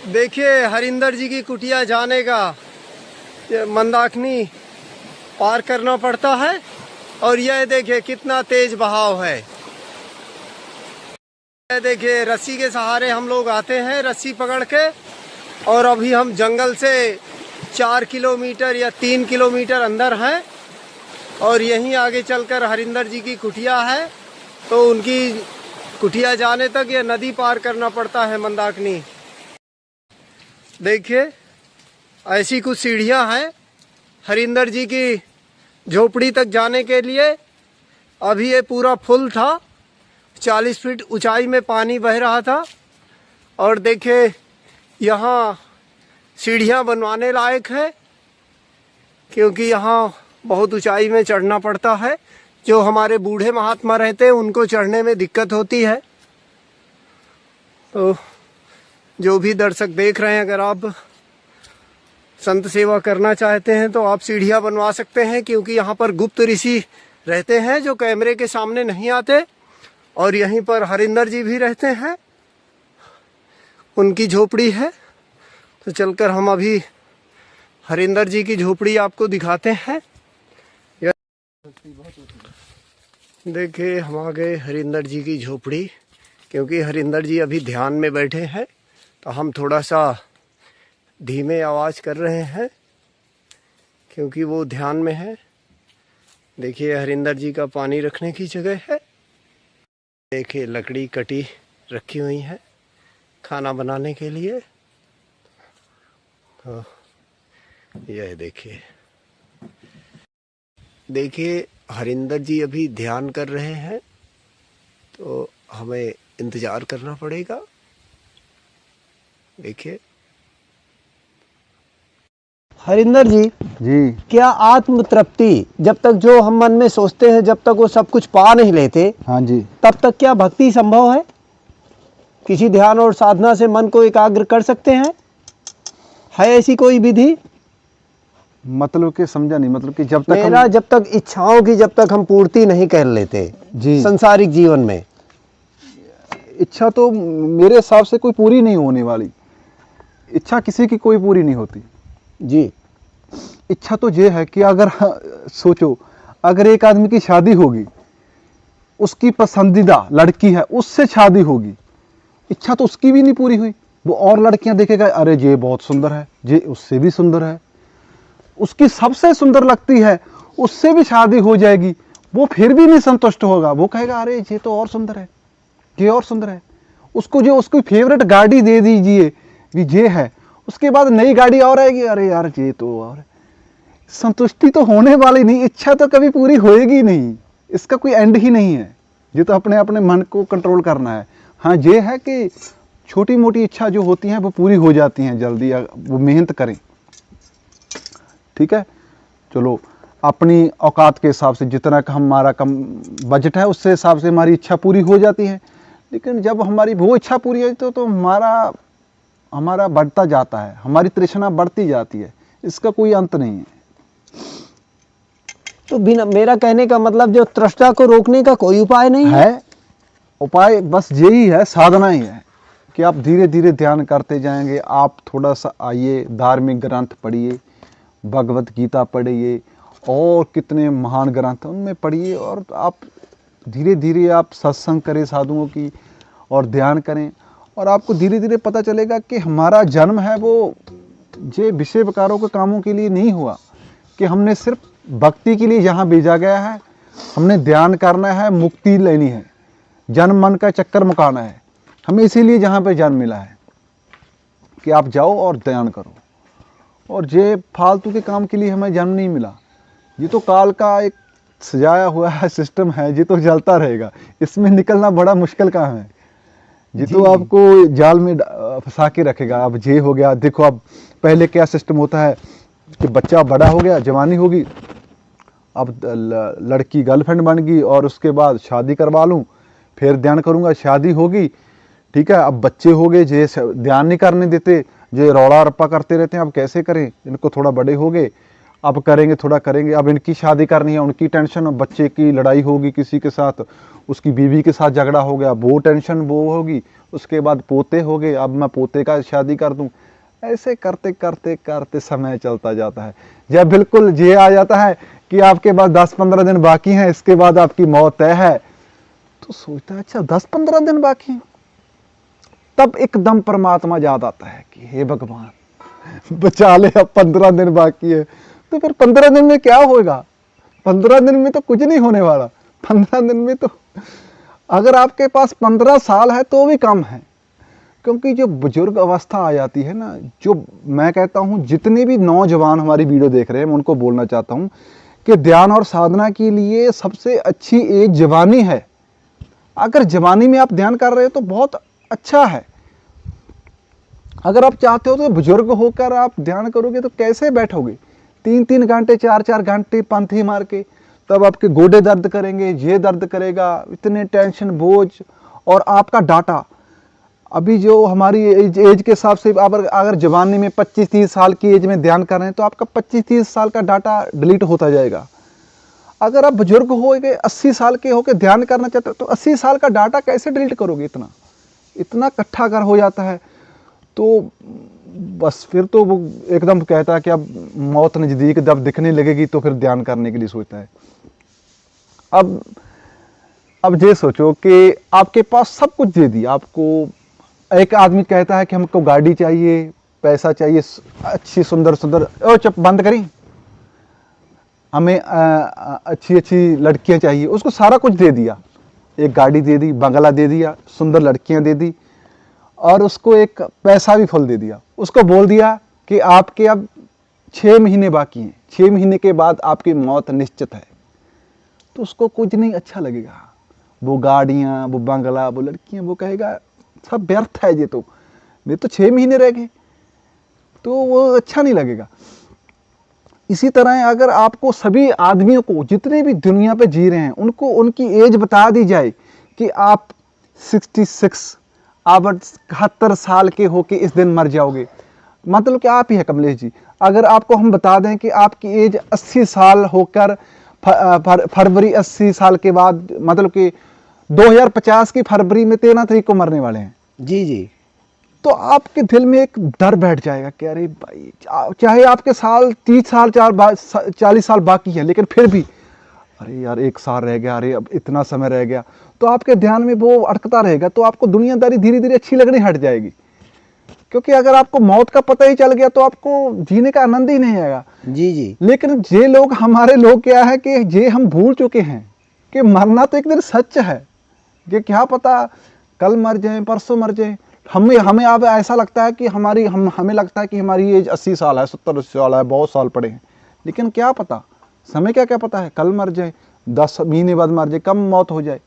देखिए हरिंदर जी की कुटिया जाने का मंदाकिनी पार करना पड़ता है और यह देखिए कितना तेज बहाव है। यह देखिए रस्सी के सहारे हम लोग आते हैं, रस्सी पकड़ के, और अभी हम जंगल से 4 किलोमीटर या 3 किलोमीटर अंदर हैं और यहीं आगे चलकर हरिंदर जी की कुटिया है। तो उनकी कुटिया जाने तक यह नदी पार करना पड़ता है मंदाकिनी। देखिए ऐसी कुछ सीढ़ियां हैं हरिंदर जी की झोपड़ी तक जाने के लिए। अभी ये पूरा फुल था, 40 फीट ऊंचाई में पानी बह रहा था। और देखिए यहाँ सीढ़ियां बनवाने लायक है क्योंकि यहाँ बहुत ऊंचाई में चढ़ना पड़ता है। जो हमारे बूढ़े महात्मा रहते हैं उनको चढ़ने में दिक्कत होती है। तो जो भी दर्शक देख रहे हैं, अगर आप संत सेवा करना चाहते हैं तो आप सीढ़ियां बनवा सकते हैं क्योंकि यहाँ पर गुप्त ऋषि रहते हैं जो कैमरे के सामने नहीं आते। और यहीं पर हरिंदर जी भी रहते हैं, उनकी झोपड़ी है। तो चलकर हम अभी हरिंदर जी की झोपड़ी आपको दिखाते हैं। देखिए हम आ गए हरिंदर जी की झोपड़ी। क्योंकि हरिंदर जी अभी ध्यान में बैठे हैं तो हम थोड़ा सा धीमे आवाज़ कर रहे हैं क्योंकि वो ध्यान में है। देखिए हरिंदर जी का पानी रखने की जगह है। देखिए लकड़ी कटी रखी हुई है खाना बनाने के लिए। तो यह देखिए हरिंदर जी अभी ध्यान कर रहे हैं तो हमें इंतज़ार करना पड़ेगा। देखिए हरिंदर जी क्या आत्म तृप्ति जब तक जो हम मन में सोचते हैं, जब तक वो सब कुछ पा नहीं लेते, हाँ जी, तब तक क्या भक्ति संभव है? किसी ध्यान और साधना से मन को एकाग्र कर सकते हैं? है ऐसी कोई विधि? मतलब कि समझा नहीं। मतलब कि जब तक इच्छाओं की जब तक हम पूर्ति नहीं कर लेते जी, संसारिक जीवन में, इच्छा तो मेरे हिसाब से कोई पूरी नहीं होने वाली। इच्छा किसी की कोई पूरी नहीं होती जी। इच्छा तो ये है कि अगर सोचो, अगर एक आदमी की शादी होगी, उसकी पसंदीदा लड़की है, उससे शादी होगी, इच्छा तो उसकी भी नहीं पूरी हुई। वो और लड़कियां देखेगा, अरे ये बहुत सुंदर है, ये उससे भी सुंदर है, उसकी सबसे सुंदर लगती है, उससे भी शादी हो जाएगी, वो फिर भी नहीं संतुष्ट होगा। वो कहेगा अरे ये तो और सुंदर है, ये और सुंदर है। उसको जो उसकी फेवरेट गाड़ी दे दीजिए कि ये है, उसके बाद नई गाड़ी और आएगी, अरे यार ये तो और। संतुष्टि तो होने वाली नहीं, इच्छा तो कभी पूरी होएगी नहीं, इसका कोई एंड ही नहीं है। ये तो अपने अपने मन को कंट्रोल करना है। हाँ ये है कि छोटी मोटी इच्छा जो होती हैं वो पूरी हो जाती हैं जल्दी, वो मेहनत करें। ठीक है, चलो अपनी औकात के हिसाब से जितना का हमारा कम बजट है उससे हिसाब से हमारी इच्छा पूरी हो जाती है। लेकिन जब हमारी वो इच्छा पूरी है तो हमारा बढ़ता जाता है, हमारी तृष्णा बढ़ती जाती है, इसका कोई अंत नहीं है। तो बिना, मेरा कहने का मतलब जो तृष्णा को रोकने का कोई उपाय नहीं है? उपाय बस यही है, साधना ही है कि आप धीरे धीरे ध्यान करते जाएंगे। आप थोड़ा सा आइए, धार्मिक ग्रंथ पढ़िए, भगवत गीता पढ़िए और कितने महान ग्रंथ उनमें पढ़िए, और आप धीरे धीरे आप सत्संग करें साधुओं की और ध्यान करें, और आपको धीरे धीरे पता चलेगा कि हमारा जन्म है वो ये विषय विकारों के कामों के लिए नहीं हुआ, कि हमने सिर्फ भक्ति के लिए यहाँ भेजा गया है। हमने ध्यान करना है, मुक्ति लेनी है, जन्म मन का चक्कर मुकाना है। हमें इसीलिए जहाँ पे जन्म मिला है कि आप जाओ और ध्यान करो। और ये फालतू के काम के लिए हमें जन्म नहीं मिला। ये तो काल का एक सजाया हुआ है सिस्टम है, ये तो चलता रहेगा, इसमें निकलना बड़ा मुश्किल काम है। ये तो आपको जाल में फंसा के रखेगा। अब ये हो गया, देखो अब पहले क्या सिस्टम होता है कि बच्चा बड़ा हो गया, जवानी होगी, अब लड़की गर्लफ्रेंड बन गई और उसके बाद शादी करवा लूँ, फिर ध्यान करूँगा, शादी होगी, ठीक है, अब बच्चे हो गए, ये ध्यान नहीं करने देते, ये रौला रप्पा करते रहते हैं। अब कैसे करें, इनको थोड़ा बड़े हो गए, अब करेंगे, थोड़ा करेंगे, अब इनकी शादी करनी है, उनकी टेंशन, बच्चे की लड़ाई होगी किसी के साथ, उसकी बीवी के साथ झगड़ा हो गया, वो टेंशन वो होगी, उसके बाद पोते हो गए, अब मैं पोते का शादी कर दूं। ऐसे करते करते करते समय चलता जाता है। जब बिल्कुल ये आ जाता है कि आपके पास 10-15 दिन बाकी हैं, इसके बाद आपकी मौत तय है, तो सोचता है अच्छा 10-15 दिन बाकी हैं। तब एकदम परमात्मा याद आता है कि हे भगवान बचा ले, अब 15 दिन बाकी है। तो फिर 15 दिन में क्या होगा? 15 दिन में तो कुछ नहीं होने वाला। 15 दिन में तो अगर आपके पास 15 साल है तो भी कम है, क्योंकि जो बुजुर्ग अवस्था आ जाती है ना, जो मैं कहता हूँ जितने भी नौजवान हमारी वीडियो देख रहे हैं, मैं उनको बोलना चाहता हूँ कि ध्यान और साधना के लिए सबसे अच्छी एज जवानी है। अगर जवानी में आप ध्यान कर रहे हो तो बहुत अच्छा है। अगर आप चाहते हो तो बुजुर्ग होकर आप ध्यान करोगे तो कैसे बैठोगे 3-3 घंटे 4-4 घंटे पंथी मार के? तब आपके गोडे दर्द करेंगे, ये दर्द करेगा, इतने टेंशन बोझ। और आपका डाटा अभी जो हमारी एज के हिसाब से अगर जवानी में 25-30 साल की एज में ध्यान कर रहे हैं तो आपका 25-30 साल का डाटा डिलीट होता जाएगा। अगर आप बुजुर्ग हो गए 80 साल के होकर ध्यान करना चाहते हो तो 80 साल का डाटा कैसे डिलीट करोगे? इतना इकट्ठा कर हो जाता है। तो बस फिर तो वो एकदम कहता है कि अब मौत नज़दीक जब दिखने लगेगी तो फिर ध्यान करने के लिए सोचता है। अब ये सोचो कि आपके पास सब कुछ दे दिया आपको। एक आदमी कहता है कि हमको गाड़ी चाहिए, पैसा चाहिए, अच्छी सुंदर सुंदर, ओ चुप बंद करी, हमें अच्छी अच्छी लड़कियां चाहिए। उसको सारा कुछ दे दिया, एक गाड़ी दे दी, बंगला दे दिया, सुंदर लड़कियां दे दी, और उसको एक पैसा भी फुल दे दिया। उसको बोल दिया कि आपके अब 6 महीने बाकी हैं, 6 महीने के बाद आपकी मौत निश्चित है। तो उसको कुछ नहीं अच्छा लगेगा। वो गाड़ियाँ, वो बंगला, वो लड़कियाँ, वो कहेगा सब व्यर्थ है, ये तो 6 महीने रह गए, तो वो अच्छा नहीं लगेगा। इसी तरह अगर आपको सभी आदमियों को, जितने भी दुनिया पे जी रहे हैं, उनको उनकी एज बता दी जाए कि आप 66, आप 71 साल के होके इस दिन मर जाओगे, मतलब कि आप ही है कमलेश जी। अगर आपको हम बता दें कि आपकी एज 80 साल होकर फरवरी 80 साल के बाद, मतलब कि 2050 की फरवरी में 13 तारीख को मरने वाले हैं जी जी, तो आपके दिल में एक डर बैठ जाएगा कि अरे भाई, चाहे आपके साल 30 साल 40 साल बाकी है, लेकिन फिर भी अरे यार 1 साल रह गया, अरे अब इतना समय रह गया, तो आपके ध्यान में वो अटकता रहेगा। तो आपको दुनियादारी धीरे धीरे अच्छी लगनी हट जाएगी, क्योंकि अगर आपको मौत का पता ही चल गया तो आपको जीने का आनंद ही नहीं आएगा। जी जी। लेकिन ये लोग, हमारे लोग क्या है कि ये हम भूल चुके हैं कि मरना तो एक दिन सच है, कि क्या पता कल मर जाए, परसों मर जाए। हमें अब ऐसा लगता है कि हमें लगता है कि हमारी एज 80 साल है, 70 साल है, बहुत साल पड़े हैं, लेकिन क्या पता समय क्या पता है, कल मर जाए, 10 महीने बाद मर जाए, कम मौत हो जाए।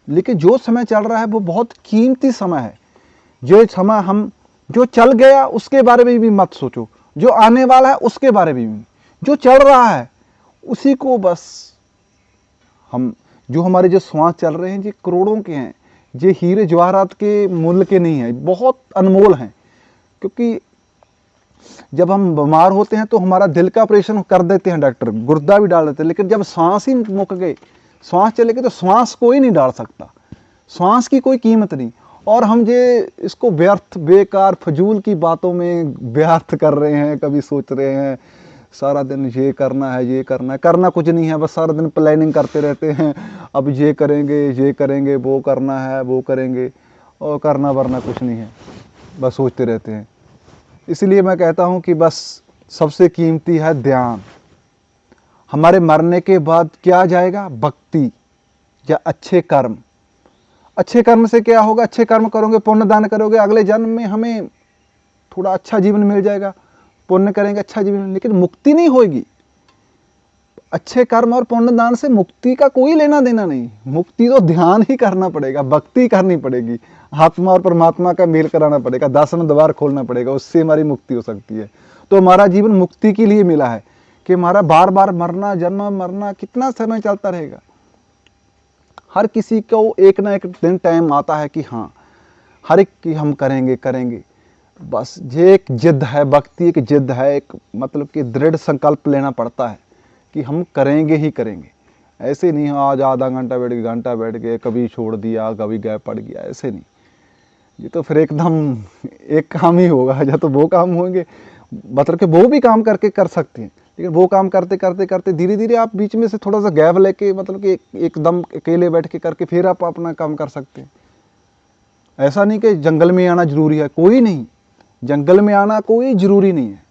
लेकिन जो समय चल रहा है वो बहुत कीमती समय है। जो समय जो चल गया उसके बारे में भी मत सोचो, जो आने वाला है उसके बारे में भी, जो चल रहा है उसी को बस जो हमारे जो श्वास चल रहे हैं, ये करोड़ों के हैं, ये हीरे जवाहरात के मूल्य के नहीं है, बहुत अनमोल हैं। क्योंकि जब हम बीमार होते हैं तो हमारा दिल का ऑपरेशन कर देते हैं डॉक्टर, गुर्दा भी डाल देते हैं, लेकिन जब सांस ही मुक गए, सांस चले गए, तो सांस कोई नहीं डाल सकता, सांस की कोई कीमत नहीं। और हम इसको व्यर्थ, बेकार, फजूल की बातों में व्यर्थ कर रहे हैं। कभी सोच रहे हैं सारा दिन ये करना है, ये करना है, करना कुछ नहीं है, बस सारा दिन प्लानिंग करते रहते हैं, अब ये करेंगे, वो करना है, वो करेंगे, और करना वरना कुछ नहीं है, बस सोचते रहते हैं। इसलिए मैं कहता हूँ कि बस सबसे कीमती है ध्यान। हमारे मरने के बाद क्या जाएगा? भक्ति या अच्छे कर्म। अच्छे कर्म से क्या होगा? अच्छे कर्म करोगे, पुण्य दान करोगे, अगले जन्म में हमें थोड़ा अच्छा जीवन मिल जाएगा, पुण्य करेंगे, अच्छा जीवन, लेकिन मुक्ति नहीं होगी। अच्छे कर्म और पुण्य दान से मुक्ति का कोई लेना देना नहीं। मुक्ति तो ध्यान ही करना पड़ेगा, भक्ति करनी पड़ेगी, आत्मा और परमात्मा का मेल कराना पड़ेगा, 10वें द्वार खोलना पड़ेगा, उससे हमारी मुक्ति हो सकती है। तो हमारा जीवन मुक्ति के लिए मिला है कि हमारा बार बार मरना, जन्म मरना कितना समय चलता रहेगा। हर किसी को एक ना एक दिन टाइम आता है कि हाँ, हर एक की हम करेंगे। बस ये एक जिद है, भक्ति एक जिद है, एक मतलब कि दृढ़ संकल्प लेना पड़ता है कि हम करेंगे ही करेंगे। ऐसे नहीं आज आधा घंटा बैठ गए, कभी छोड़ दिया, कभी गैप पड़ गया, ऐसे नहीं। ये तो फिर एकदम एक काम ही होगा, या तो वो काम होंगे, मतलब कि वो भी काम करके कर सकते हैं, लेकिन वो काम करते करते करते धीरे धीरे आप बीच में से थोड़ा सा गैप लेके, मतलब कि एकदम अकेले बैठ के करके फिर आप अपना काम कर सकते हैं। ऐसा नहीं कि जंगल में आना जरूरी है, कोई नहीं, जंगल में आना कोई जरूरी नहीं है,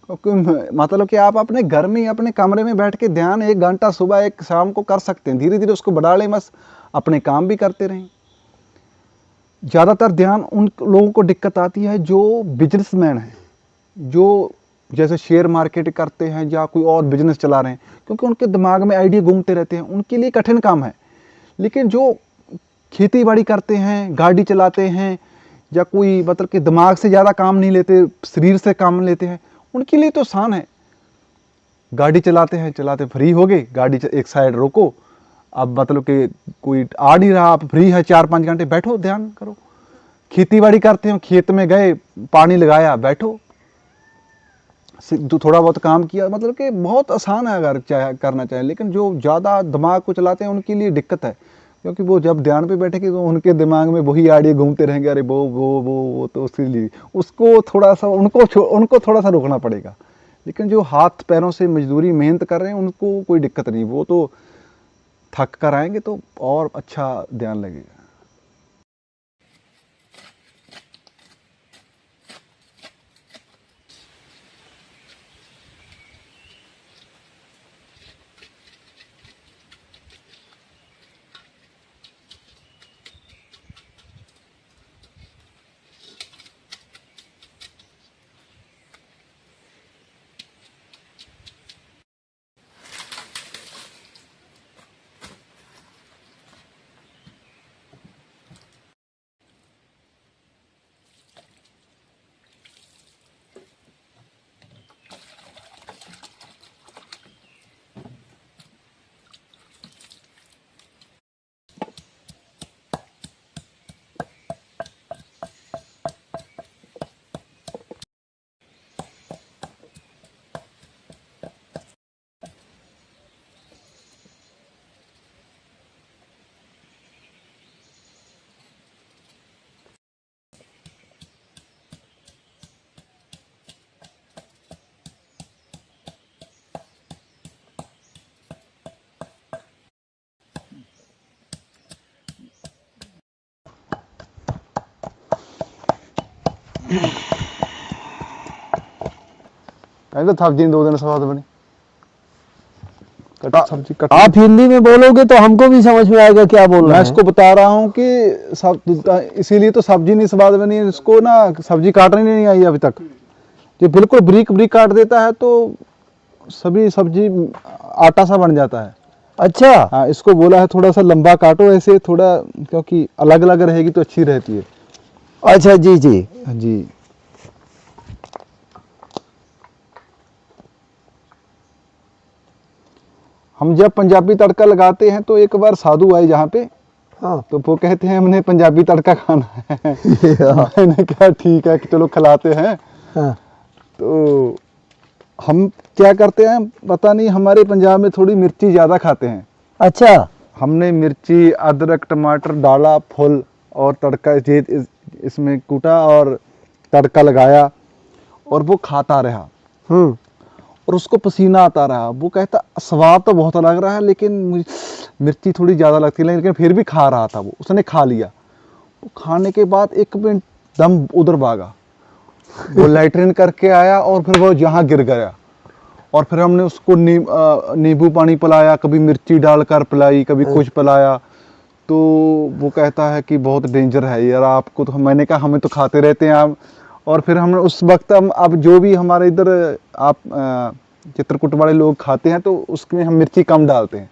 क्योंकि मतलब कि आप अपने घर में अपने कमरे में बैठ के ध्यान 1 घंटा सुबह 1 शाम को कर सकते हैं। धीरे धीरे उसको बढ़ा लें, बस अपने काम भी करते रहें। ज़्यादातर ध्यान उन लोगों को दिक्कत आती है जो बिजनेसमैन हैं, जो जैसे शेयर मार्केट करते हैं या कोई और बिजनेस चला रहे हैं, क्योंकि उनके दिमाग में आइडिया घूमते रहते हैं, उनके लिए कठिन काम है। लेकिन जो खेती बाड़ी करते हैं, गाड़ी चलाते हैं, या कोई मतलब कि दिमाग से ज़्यादा काम नहीं लेते, शरीर से काम लेते हैं, उनके लिए तो आसान है। गाड़ी चलाते हैं, चलाते फ्री हो गए, गाड़ी एक साइड रोको, अब मतलब कि कोई आ नहीं रहा, आप फ्री है 4-5 घंटे, बैठो ध्यान करो। खेती बाड़ी करते हैं, खेत में गए, पानी लगाया, बैठो, थोड़ा बहुत काम किया, मतलब कि बहुत आसान है अगर चाहे करना चाहे। लेकिन जो ज़्यादा दिमाग को चलाते हैं उनके लिए दिक्कत है, क्योंकि वो जब ध्यान पे बैठेंगे तो उनके दिमाग में वही आइडिया घूमते रहेंगे, अरे वो तो उसके उसको थोड़ा सा उनको थोड़ा सा रोकना पड़ेगा। लेकिन जो हाथ पैरों से मजदूरी मेहनत कर रहे हैं उनको कोई दिक्कत नहीं, वो तो थक कर आएंगे तो और अच्छा ध्यान लगेगा। तो सब्जी 2 दिन स्वाद बनी, सब्जी कट। आप हिंदी में बोलोगे तो हमको भी समझ में आएगा क्या बोल रहे मैं हैं। इसको बता रहा हूँ कि सब इसीलिए तो सब्जी नहीं स्वाद बनी, इसको ना सब्जी काटने नहीं आई अभी तक। ये बिल्कुल ब्रीक ब्रीक काट देता है तो सभी सब्जी आटा सा बन जाता है। अच्छा, हाँ, इसको बोला है थोड़ा सा लंबा काटो ऐसे थोड़ा, क्योंकि अलग अलग रहेगी तो अच्छी रहती है। अच्छा जी जी जी, हम जब पंजाबी तड़का लगाते हैं तो एक बार साधु आए जहाँ पे, हाँ तो वो कहते हैं हमने पंजाबी तड़का खाना है। मैंने कहा ठीक है कि चलो खिलाते हैं। हाँ तो हम क्या करते हैं पता नहीं, हमारे पंजाब में थोड़ी मिर्ची ज़्यादा खाते हैं। अच्छा हमने मिर्ची अदरक टमाटर डाला फुल और तड़का इसमें कूटा और तड़का लगाया और वो खाता रहा और उसको पसीना आता रहा। वो कहता स्वाद तो बहुत लग रहा है लेकिन मुझे मिर्ची थोड़ी ज़्यादा लगती है, लेकिन फिर भी खा रहा था। वो उसने खा लिया, वो खाने के बाद 1 मिनट दम उधर भागा, वो लैट्रिन करके आया और फिर वो यहाँ गिर गया। और फिर हमने उसको नींबू पानी पिलाया, कभी मिर्ची डालकर पिलाई, कभी कुछ पिलाया। तो वो कहता है कि बहुत डेंजर है यार आपको। तो मैंने कहा हमें तो खाते रहते हैं आप। और फिर हमने उस वक्त हम अब जो भी हमारे इधर आप चित्रकूट वाले लोग खाते हैं तो उसमें हम मिर्ची कम डालते हैं।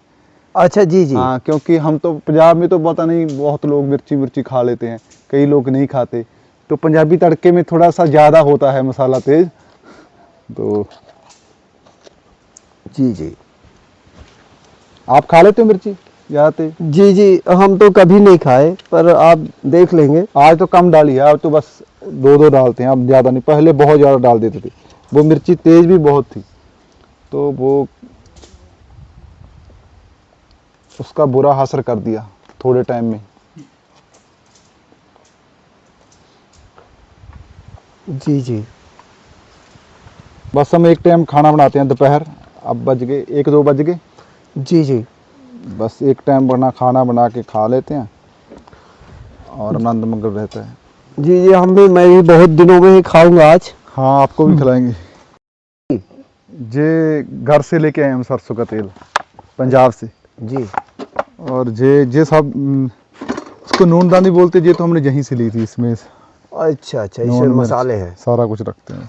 अच्छा जी जी हाँ, क्योंकि हम तो पंजाब में तो पता नहीं बहुत लोग मिर्ची खा लेते हैं, कई लोग नहीं खाते। तो पंजाबी तड़के में थोड़ा सा ज़्यादा होता है मसाला तेज। तो जी जी आप खा लेते हो मिर्ची ज़्यादा तेज? जी जी, हम तो कभी नहीं खाए पर आप देख लेंगे। आज तो कम डाली है, आज तो बस 2 डालते हैं, अब ज़्यादा नहीं। पहले बहुत ज़्यादा डाल देते थे, वो मिर्ची तेज भी बहुत थी तो वो उसका बुरा असर कर दिया थोड़े टाइम में। जी जी बस हम एक टाइम खाना बनाते हैं दोपहर, अब बज गए 1-2 बज गए, जी जी बस एक टाइम खाना बना के खा लेते हैं और आनंद मंगल रहता है। जी जी मैं भी बहुत दिनों में ही खाऊंगा आज। हाँ, आपको भी खिलाएंगे। जे घर से लेके आए हम सरसों का तेल, पंजाब से। जी और जे सब इसको नूनदानी बोलते, ये तो हमने यहीं से ली थी। इसमें अच्छा अच्छा, नून इसमें मिर्च मसाले हैं। सारा कुछ रखते हैं।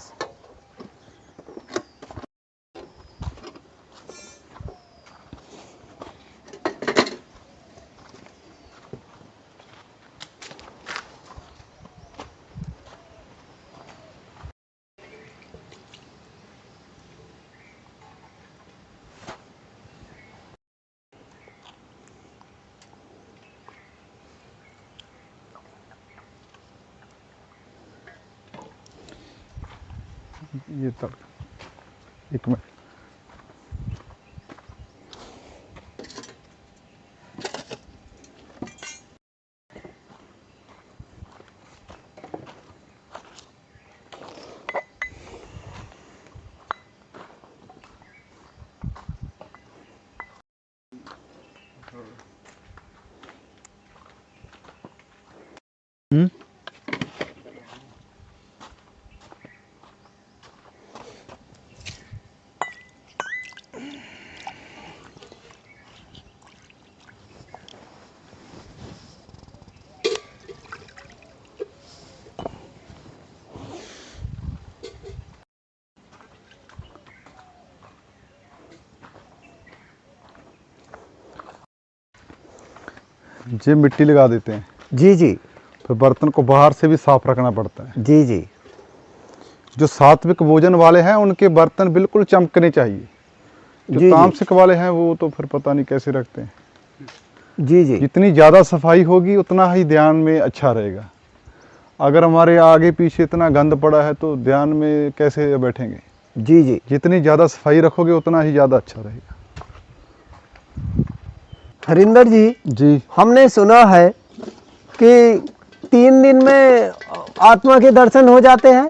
ये तड़का, एक मिनट। ये मिट्टी लगा देते हैं। जी जी फिर बर्तन को बाहर से भी साफ रखना पड़ता है। जी जी जो सात्विक भोजन वाले हैं उनके बर्तन बिल्कुल चमकने चाहिए। जो जी तामसिक वाले हैं वो तो फिर पता नहीं कैसे रखते हैं। जी जी जितनी ज़्यादा सफाई होगी उतना ही ध्यान में अच्छा रहेगा। अगर हमारे आगे पीछे इतना गंद पड़ा है तो ध्यान में कैसे बैठेंगे। जी जी जितनी ज़्यादा सफाई रखोगे उतना ही ज़्यादा अच्छा रहेगा। हरिंदर जी, जी हमने सुना है कि 3 दिन में आत्मा के दर्शन हो जाते हैं।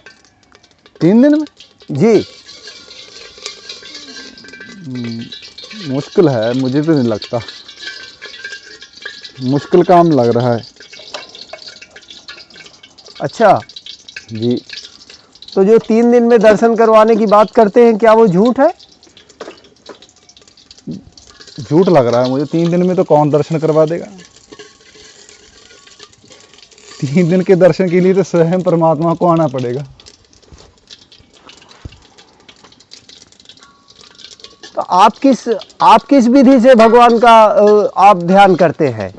3 दिन में? जी मुश्किल है, मुझे तो नहीं लगता। मुश्किल काम लग रहा है। अच्छा, जी तो जो 3 दिन में दर्शन करवाने की बात करते हैं, क्या वो झूठ है? झूठ लग रहा है मुझे। 3 दिन में तो कौन दर्शन करवा देगा। 3 दिन के दर्शन के लिए तो स्वयं परमात्मा को आना पड़ेगा। तो आप किस विधि से भगवान का आप ध्यान करते हैं?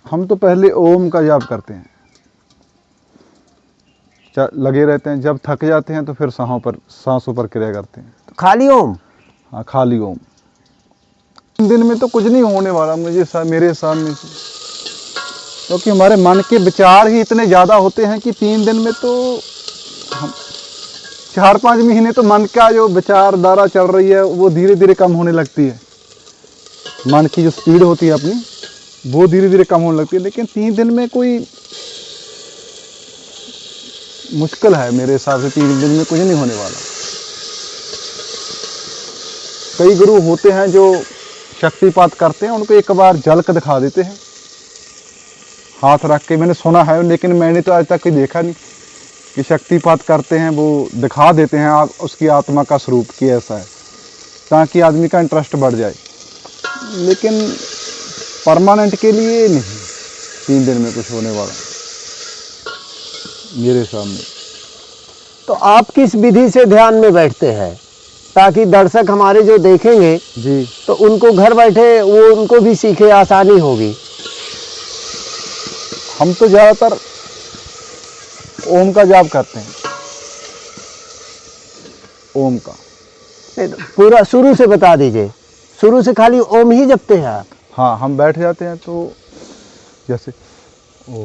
हम तो पहले ओम का जाप करते हैं, लगे रहते हैं। जब थक जाते हैं तो फिर सांसों पर क्रिया करते हैं। तो खाली ओम? हाँ, खाली ओम। 3 दिन में तो कुछ नहीं होने वाला मेरे सामने, क्योंकि हमारे मन के विचार ही इतने ज़्यादा होते हैं कि 3 दिन में तो हम 4-5 महीने तो मन का जो विचारधारा चल रही है वो धीरे धीरे कम होने लगती है। मन की जो स्पीड होती है अपनी, वो धीरे धीरे कम होने लगती है। लेकिन 3 दिन में कोई मुश्किल है मेरे हिसाब से। 3 दिन में कुछ नहीं होने वाला। कई गुरु होते हैं जो शक्तिपात करते हैं, उनको एक बार झलक दिखा देते हैं हाथ रख के। मैंने सुना है, लेकिन मैंने तो आज तक कोई देखा नहीं कि शक्तिपात करते हैं, वो दिखा देते हैं उसकी आत्मा का स्वरूप कि ऐसा है, ताकि आदमी का इंटरेस्ट बढ़ जाए। लेकिन परमानेंट के लिए नहीं 3 दिन में कुछ होने वाला मेरे सामने। तो आप किस विधि से ध्यान में बैठते हैं, ताकि दर्शक हमारे जो देखेंगे जी तो उनको घर बैठे वो उनको भी सीखे, आसानी होगी? हम तो ज़्यादातर ओम का जाप करते हैं। ओम का पूरा शुरू से बता दीजिए। शुरू से खाली ओम ही जपते हैं आप? हाँ, हम बैठ जाते हैं तो जैसे ओ